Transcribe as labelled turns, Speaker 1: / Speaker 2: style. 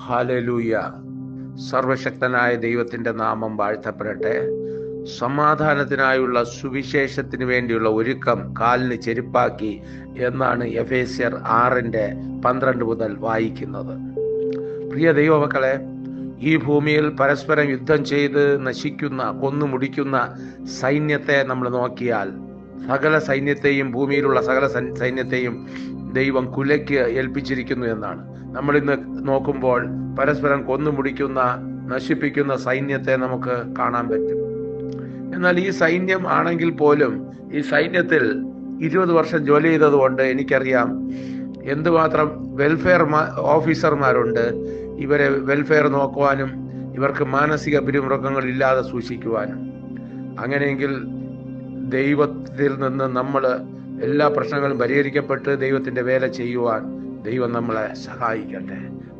Speaker 1: Hallelujah. സർവശക്തനായ ദൈവത്തിന്റെ നാമം വാഴ്ത്തപ്പെടട്ടെ. സമാധാനത്തിനായുള്ള സുവിശേഷത്തിന് വേണ്ടിയുള്ള ഒരുക്കം കാലിന് ചെരുപ്പാക്കി എന്നാണ് എഫേസ്യർ 6:12 മുതൽ വായിക്കുന്നത്. പ്രിയ ദൈവമക്കളെ, ഈ ഭൂമിയിൽ പരസ്പരം യുദ്ധം ചെയ്ത് നശിക്കുന്ന, കൊന്നുമുടിക്കുന്ന സൈന്യത്തെ നമ്മൾ നോക്കിയാൽ സകല സൈന്യത്തെയും, ഭൂമിയിലുള്ള സകല സൈന്യത്തെയും ദൈവം കുലയ്ക്ക് ഏൽപ്പിച്ചിരിക്കുന്നു എന്നാണ്. നമ്മളിന്ന് നോക്കുമ്പോൾ പരസ്പരം കൊന്നുമുടിക്കുന്ന, നശിപ്പിക്കുന്ന സൈന്യത്തെ നമുക്ക് കാണാൻ പറ്റും. എന്നാൽ ഈ സൈന്യം ആണെങ്കിൽ പോലും, ഈ സൈന്യത്തിൽ 20 വർഷം ജോലി ചെയ്തതുകൊണ്ട് എനിക്കറിയാം എന്തുമാത്രം വെൽഫെയർ ഓഫീസർമാരുണ്ട്. ഇവരെ വെൽഫെയർ നോക്കുവാനും ഇവർക്ക് മാനസിക പിരിമുറുക്കങ്ങൾ ഇല്ലാതെ സൂക്ഷിക്കുവാനും. അങ്ങനെയെങ്കിൽ ദൈവത്തിൽ നിന്ന് നമ്മൾ എല്ലാ പ്രശ്നങ്ങളും പരിഹരിക്കപ്പെട്ട് ദൈവത്തിന്റെ വേല ചെയ്യുവാൻ ദൈവം നമ്മളെ സഹായിക്കട്ടെ.